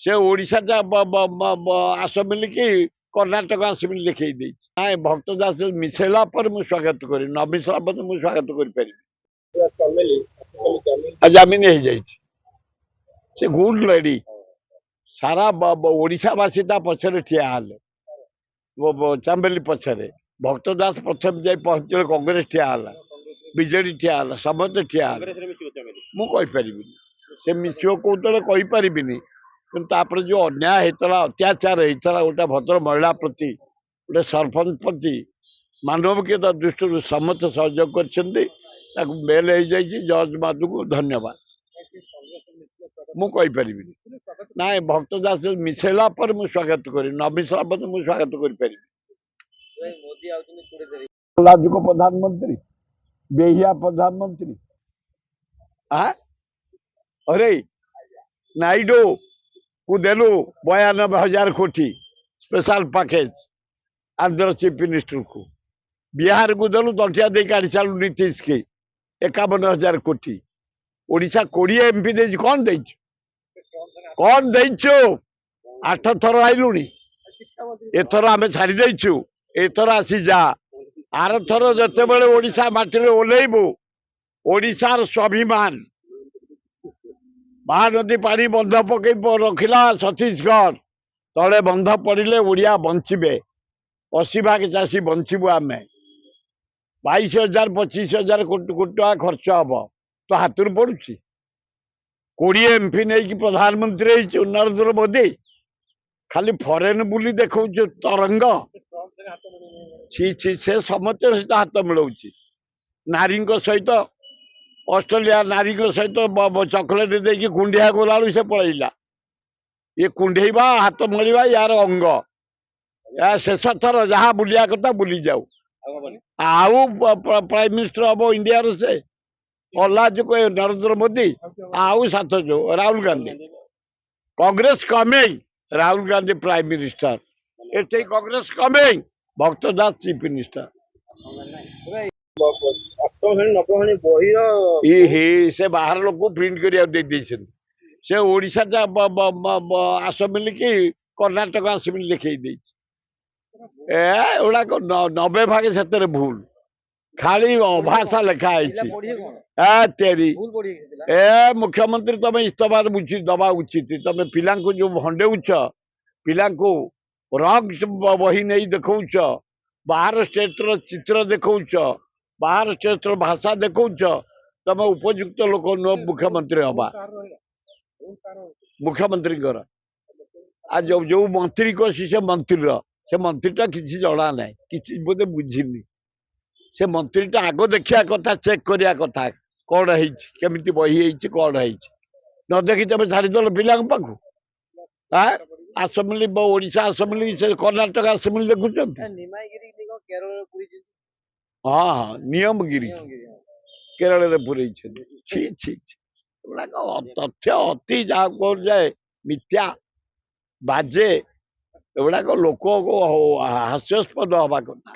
से ओडिशा आसमिल कि कर्णाटक आसमिल लिखे ना भक्त दास मिसेला पर मु स्वागत करी न मिसला पर मु स्वागत करी जमीन हो जाए से गुड लेडी सारा ओडिशावासी पछरे ठिया हेले चांबेली पछरे भक्त दास प्रथम जाई पहुंचे कांग्रेस ठिया है बीजेडी ठिया है समस्त ठिया मुझे से मिसियो कौतले कहीपरिनी कि जो अन्याय होता अत्याचार होता गोटे भद्र महिला प्रति गोटे सरपंच प्रति मानविकता दृष्टि समस्त सहयोग कर बेल हो जाए जज माधु को धन्यवाद मुझे ना भक्त दास मिसेला पर मु स्वागत करी न मिसला पर मु स्वागत करी को प्रधानमंत्री बेहिया प्रधानमंत्री अरे नायडू को देलु 92,000 कोटी special package Andhra chief minister को बिहार को देलु दंटिया दे काढ़ी सालु नीतीश के 51,000 कोटी ओडिशा 20 एमपी दे कौन देचु 8 थर आइलुनी एथर आम छाड़ी देचु एथर आसी जा आर थर जते बेले ओडिशा माटी रे ओलेइबु ओडिशार स्वाभिमान महानदी पानी बंध पकई रखिला छत्तीसगढ़ तले बंध पड़े ओडिया बंचे 80 भाग चाषी बंचबू आम 22,000 25,000 कोटी टका खर्च हम तो हाथ पड़ुची 20 एमपी नहीं प्रधानमंत्री नरेंद्र मोदी खाली फरेन बुली देखो तरंग छी छी से समस्त सहित हाथ मिलाऊँ नारी सहित ऑस्ट्रेलिया नारी सहित चॉकलेट देकी कुंडिया गला से पलैला ये कुंडेवा हाथ मिलवा यार अंग या शेष थर जहाँ बुलिया कथा बुली जाऊ आउ प्राइम मिनिस्टर हम इंडिया से अल्लाह जो कहे नरेंद्र मोदी आउ साथ जो Rahul Gandhi Congress coming Rahul Gandhi prime minister एटे Congress coming Bhakta Das chief minister से बाहर लोग प्रिंट कर से ओडिशा आसमिल कि कर्णाटक आसमिल लिखे एगुड़ाक 90 भाग से भूल खाली भाषा लिखाई तेरी ए मुख्यमंत्री तुम इस्तीफा दबा उचित तुम पिला जो भंडेउच पिला रंग बही नहीं देखौच बाहर स्टेट चित्र देखौच बाहर स्टेट भाषा देखौच तुम उपयुक्त लोक नुह मुख्यमंत्री हवा मुख्यमंत्री आज जो मंत्री कसी से मंत्रीटा किसी जना ना कि बोधे बुझीनी से मंत्रीटा आग देखा कथा चेक करिया कथा कौन है बही कौन है न देखी तुम छाड़ीदेल पिला पाखु आसमिल ओडिशा आसमिल से कर्णाटक आसमिल देखुच हाँ हाँ नियमगिरी केरल पुरई छी छी तथ्य अति जहाँ कह जाए मिथ्या बाजे एगुड़ाक लोक को हास्यास्पद हवा कथा